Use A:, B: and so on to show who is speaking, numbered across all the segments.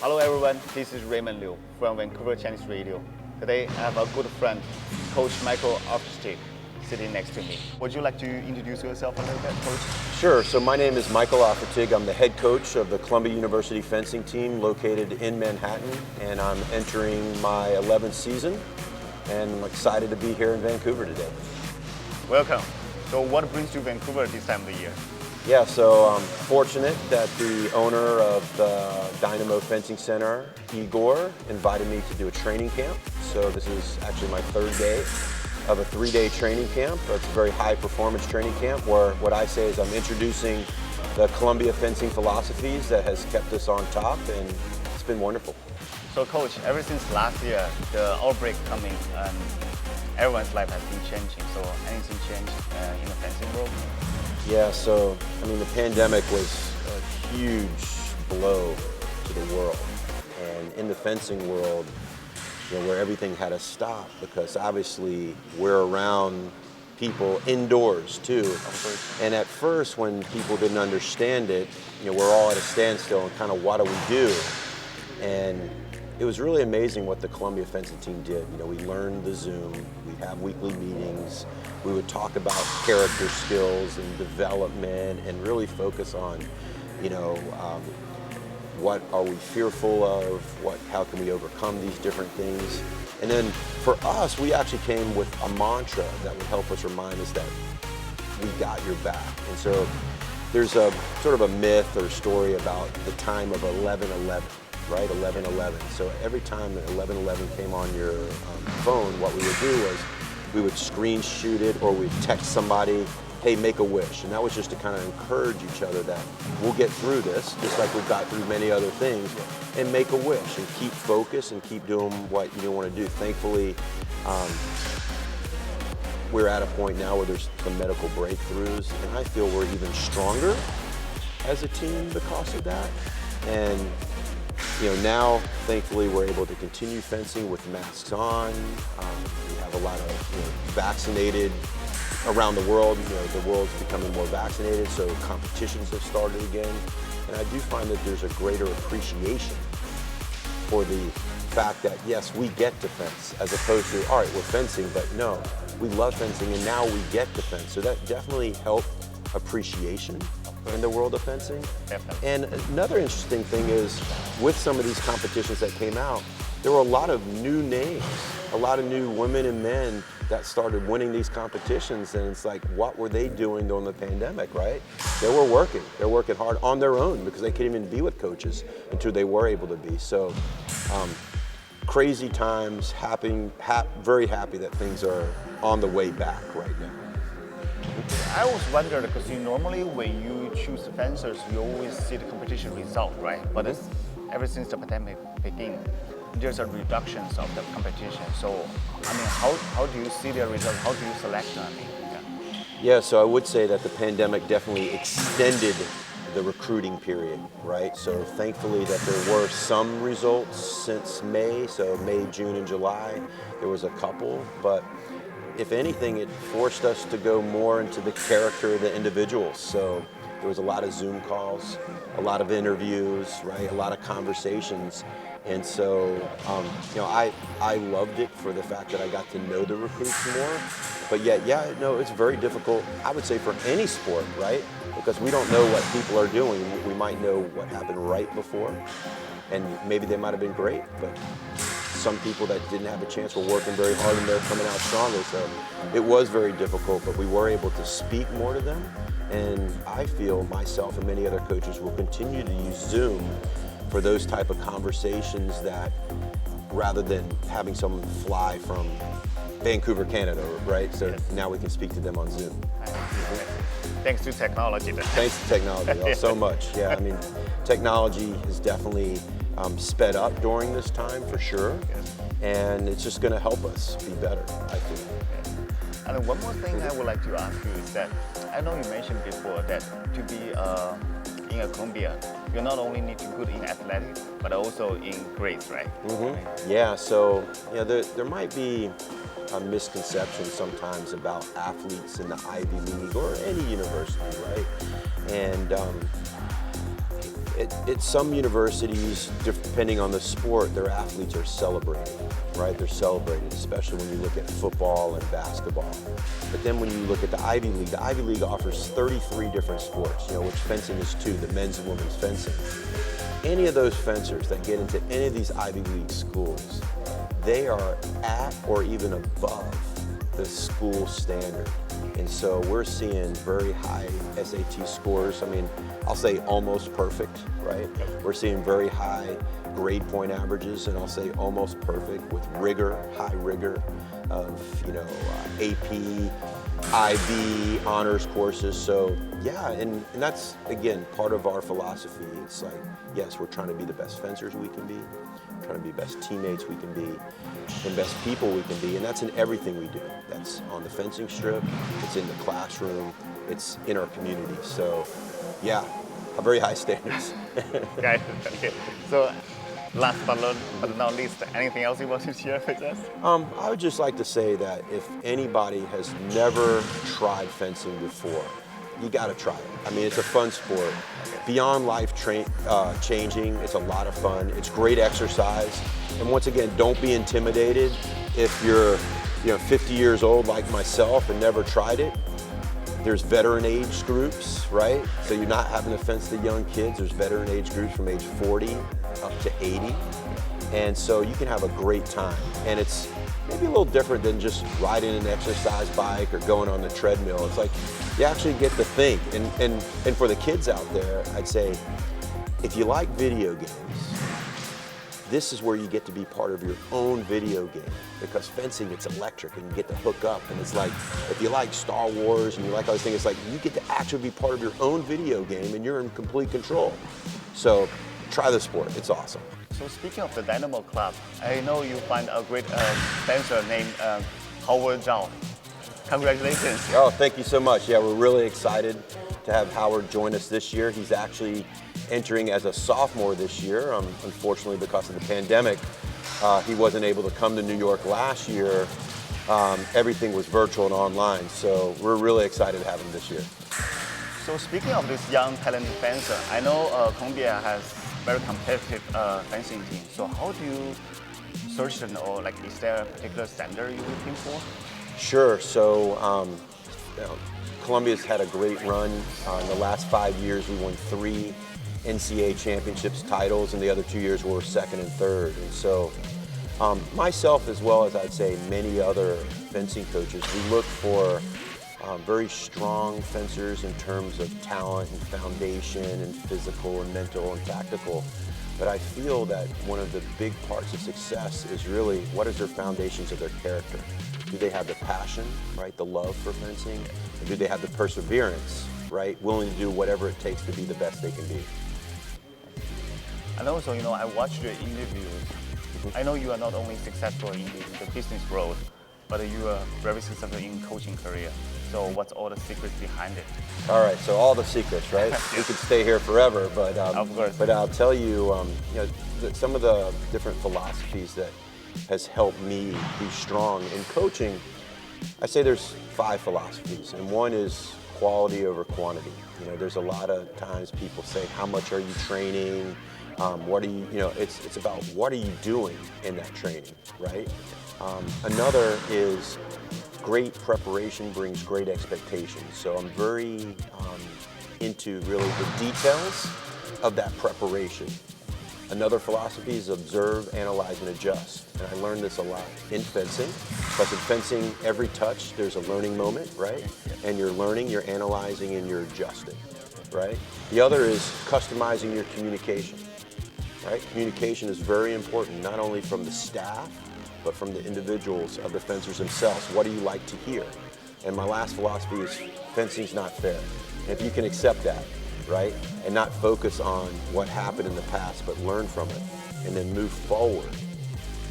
A: Hello everyone, this is Raymond Liu from Vancouver Chinese Radio. Today I have a good friend, Coach Michael Aufrichtig, sitting next to me. Would you like to introduce yourself a little bit, Coach?
B: Sure. So my name is Michael Aufrichtig. I'm the head coach of the Columbia University fencing team located in Manhattan, and I'm entering my 11th season, and I'm excited to be here in Vancouver today.
A: Welcome. So what brings you to Vancouver this time of the year?
B: Yeah, so I'm fortunate that the owner of the Dynamo Fencing Center, Igor, invited me to do a training camp. So this is actually my third day of a 3-day training camp. It's a very high performance training camp where what I say is I'm introducing the Columbia fencing philosophies that has kept us on top, and it's been wonderful.
A: So Coach, ever since last year, the outbreak coming and everyone's life has been changing. So anything changed in the fencing world?
B: Yeah, so I mean the pandemic was a huge blow to the world, and in the fencing world, you know, where everything had to stop because obviously we're around people indoors too. And at first, when people didn't understand it, you know, we're all at a standstill and kind of what do we do? And it was really amazing what the Columbia fencing team did. You know, we learned the Zoom, we have weekly meetings, we would talk about character skills and development and really focus on, you know, what are we fearful of, how can we overcome these different things. And then for us, we actually came with a mantra that would help us remind us that we got your back. And so there's a sort of a myth or story about the time of 11/11. Right, 11/11. So every time that 11/11 came on your phone, what we would do was we would screen shoot it or we'd text somebody, hey, make a wish. And that was just to kind of encourage each other that we'll get through this, just like we've got through many other things, and make a wish and keep focused and keep doing what you want to do. Thankfully, we're at a point now where there's some medical breakthroughs, and I feel we're even stronger as a team because of that. And you know, now, thankfully, we're able to continue fencing with masks on. We have a lot of vaccinated around the world. You know, the world's becoming more vaccinated, so competitions have started again. And I do find that there's a greater appreciation for the fact that, yes, we get to fence, as opposed to, all right, we're fencing, but no, we love fencing, and now we get to fence. So that definitely helped appreciation in the world of fencing.
A: Definitely.
B: And another interesting thing is, with some of these competitions that came out, there were a lot of new names, a lot of new women and men that started winning these competitions, and it's like, what were they doing during the pandemic, right? They were working. They're working hard on their own because they couldn't even be with coaches until they were able to be. So, crazy times, very happy that things are on the way back right now.
A: I always wondered because normally when you choose fencers, you always see the competition result, right? But ever since the pandemic began, there's a reduction of the competition. So, I mean, how do you see the result? How do you select them?
B: Yeah, so I would say that the pandemic definitely extended the recruiting period, right? So thankfully that there were some results since May, so May, June, and July, there was a couple, but if anything, it forced us to go more into the character of the individuals. So there was a lot of Zoom calls, a lot of interviews, right? A lot of conversations. And so, you know, I loved it for the fact that I got to know the recruits more. But yet, yeah, no, it's very difficult, I would say, for any sport, right? Because we don't know what people are doing. We might know what happened right before, and maybe they might have been great, but some people that didn't have a chance were working very hard and they're coming out stronger. So it was very difficult, but we were able to speak more to them. And I feel myself and many other coaches will continue to use Zoom for those type of conversations, that rather than having someone fly from Vancouver, Canada, right? So now we can speak to them on Zoom.
A: Thanks to technology.
B: Thanks to technology, so much. Yeah, I mean, technology has definitely sped up during this time for sure, and it's just going to help us be better, I think.
A: And one more thing I would like to ask you is that I know you mentioned before that to be in a Columbia, you not only need to be good in athletics, but also in grades, right?
B: Mm-hmm. Yeah, so there might be a misconception sometimes about athletes in the Ivy League or any university, right? And At some universities, depending on the sport, their athletes are celebrated, right? They're celebrated, especially when you look at football and basketball. But then when you look at the Ivy League offers 33 different sports, which fencing is two, the men's and women's fencing. Any of those fencers that get into any of these Ivy League schools, they are at or even above the school standard. And so we're seeing very high SAT scores. I mean, I'll say almost perfect, right? We're seeing very high grade point averages, and I'll say almost perfect with rigor, high rigor of, AP, IB, honors courses. So yeah, and that's, again, part of our philosophy. It's like, yes, we're trying to be the best fencers we can be, trying to be best teammates we can be, and best people we can be, and that's in everything we do. That's on the fencing strip, it's in the classroom, it's in our community. So yeah, very high standards.
A: Okay. So last but not least, anything else you want to share with us?
B: I would just like to say that if anybody has never tried fencing before, you got to try it. I mean, it's a fun sport. Beyond life changing, it's a lot of fun. It's great exercise. And once again, don't be intimidated if you're 50 years old like myself and never tried it. There's veteran age groups, right? So you're not having to fence the young kids. There's veteran age groups from age 40 up to 80. And so you can have a great time. And it's maybe a little different than just riding an exercise bike or going on the treadmill. It's like you actually get to think. And for the kids out there, I'd say, if you like video games, this is where you get to be part of your own video game, because fencing, it's electric and you get to hook up, and it's like, if you like Star Wars and you like all these things, it's like you get to actually be part of your own video game and you're in complete control. So try the sport, it's awesome.
A: So speaking of the Dynamo Club, I know you find a great fencer named Howard Zhao. Congratulations.
B: Oh, thank you so much. Yeah, we're really excited to have Howard join us this year. He's actually entering as a sophomore this year. Unfortunately, because of the pandemic, he wasn't able to come to New York last year. Everything was virtual and online, so we're really excited to have him this year.
A: So speaking of this young talented fencer, I know Columbia has very competitive fencing team. So how do you search them, or like, is there a particular standard you're looking for?
B: Sure. So Columbia's had a great run. In the last 5 years, we won 3 NCAA championships titles, and the other 2 years were second and third. And so myself, as well as I'd say many other fencing coaches, we look for very strong fencers in terms of talent and foundation and physical and mental and tactical. But I feel that one of the big parts of success is really, what is their foundations of their character? Do they have the passion, right, the love for fencing? And do they have the perseverance, right, willing to do whatever it takes to be the best they can be?
A: And also, I watched your interviews. I know you are not only successful in the business world, but you are very successful in coaching career. So what's all the secrets behind it?
B: All right, so all the secrets, right? We could stay here forever, but
A: of course.
B: But I'll tell you, some of the different philosophies that has helped me be strong in coaching. I say there's 5 philosophies, and one is quality over quantity. There's a lot of times people say, how much are you training? What are you, it's about what are you doing in that training, right? Another is great preparation brings great expectations. So I'm very into really the details of that preparation. Another philosophy is observe, analyze, and adjust. And I learned this a lot in fencing, because in fencing, every touch, there's a learning moment, right? And you're learning, you're analyzing, and you're adjusting, right? The other is customizing your communication, right? Communication is very important, not only from the staff, but from the individuals of the fencers themselves. What do you like to hear? And my last philosophy is fencing's not fair. And if you can accept that, right, and not focus on what happened in the past, but learn from it, and then move forward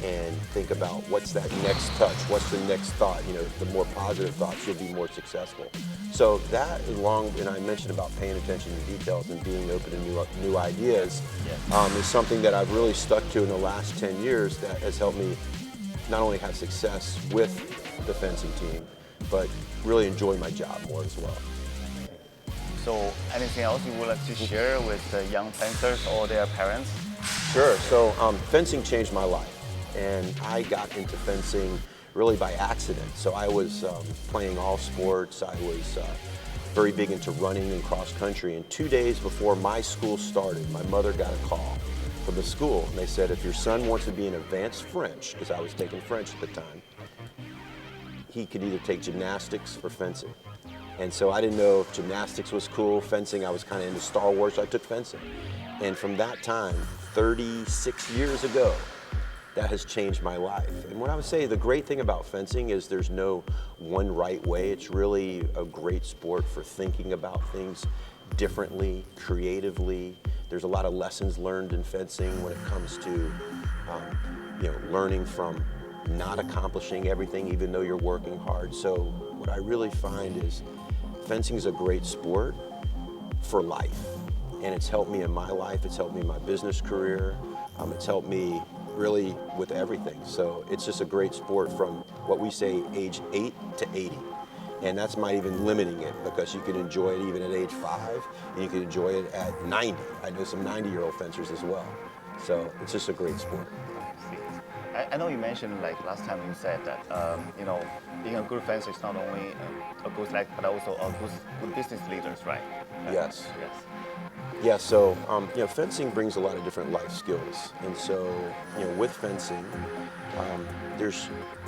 B: and think about what's that next touch, what's the next thought. The more positive thoughts, you'll be more successful. So that, and I mentioned about paying attention to details and being open to new ideas, is something that I've really stuck to in the last 10 years that has helped me not only have success with the fencing team, but really enjoy my job more as well.
A: So anything else you would like to share with the young fencers or their parents?
B: Sure. So fencing changed my life, and I got into fencing really by accident. So I was playing all sports. I was very big into running and cross country. And 2 days before my school started, my mother got a call from the school, and they said, if your son wants to be in advanced French, because I was taking French at the time, he could either take gymnastics or fencing. And so I didn't know if gymnastics was cool, fencing, I was kind of into Star Wars, so I took fencing. And from that time, 36 years ago, that has changed my life. And what I would say, the great thing about fencing is there's no one right way. It's really a great sport for thinking about things differently, creatively. There's a lot of lessons learned in fencing when it comes to learning from not accomplishing everything even though you're working hard. So what I really find is fencing is a great sport for life. And it's helped me in my life, it's helped me in my business career, it's helped me really with everything. So it's just a great sport from what we say age 8 to 80. And that's not even limiting it, because you can enjoy it even at age 5, and you can enjoy it at 90. I know some 90-year-old fencers as well. So it's just a great sport.
A: I know you mentioned, like last time you said that being a good fencer is not only a good athletic but also a good business leaders, right?
B: Yes.
A: Yes.
B: Yeah, so fencing brings a lot of different life skills, and so with fencing,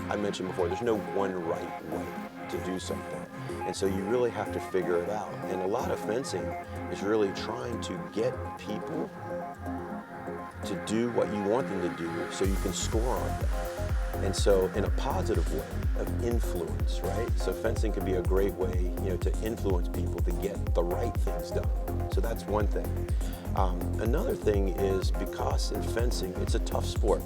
B: I mentioned before, there's no one right way to do something, and so you really have to figure it out. And a lot of fencing is really trying to get people to do what you want them to do so you can score on them. And so in a positive way of influence, right? So fencing can be a great way, to influence people to get the right things done. So that's one thing. Another thing is, because in fencing, it's a tough sport.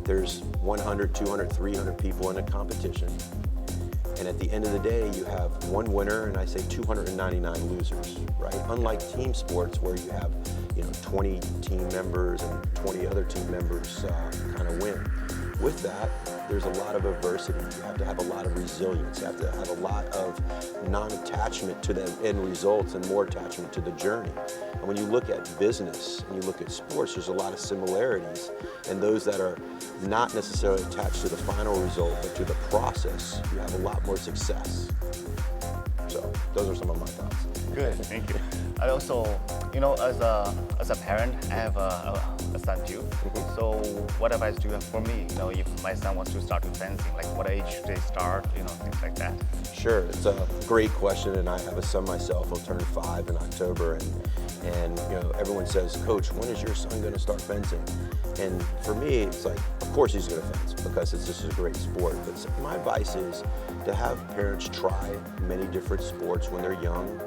B: There's 100, 200, 300 people in a competition. And at the end of the day, you have one winner and I say 299 losers, right? Unlike team sports where you have 20 team members and 20 other team members kind of win. With that, there's a lot of adversity. You have to have a lot of resilience. You have to have a lot of non-attachment to the end results and more attachment to the journey. And when you look at business and you look at sports, there's a lot of similarities. And those that are not necessarily attached to the final result, but to the process, you have a lot more success. So those are some of my thoughts.
A: Good, thank you. I also, as a parent, I have a son too.
B: Mm-hmm.
A: So what advice do you have for me? If my son wants to start with fencing, like what age should they start? Things like that.
B: Sure, it's a great question, and I have a son myself. He'll turn 5 in October, and everyone says, Coach, when is your son going to start fencing? And for me, it's like, of course he's going to fence because it's just a great sport. But my advice is to have parents try many different sports when they're young.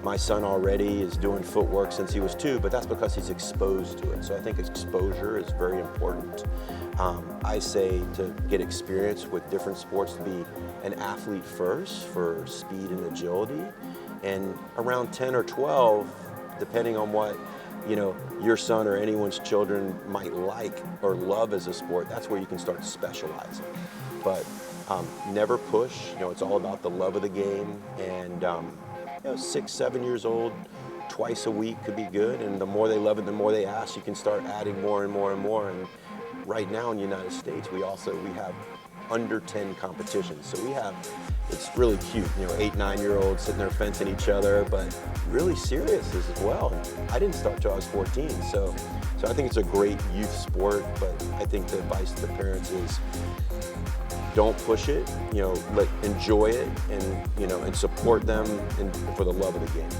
B: My son already is doing footwork since he was 2, but that's because he's exposed to it. So I think exposure is very important. I say to get experience with different sports, to be an athlete first for speed and agility. And around 10 or 12, depending on what your son or anyone's children might like or love as a sport, that's where you can start specializing. But never push. It's all about the love of the game. And 6, 7 years old, twice a week could be good. And the more they love it, the more they ask, you can start adding more and more and more. And right now in the United States, we have under 10 competitions. So it's really cute, 8, 9-year-olds sitting there fencing each other, but really serious as well. I didn't start till I was 14, so I think it's a great youth sport, but I think the advice to the parents is don't push it, enjoy it, and support them for the love of the game.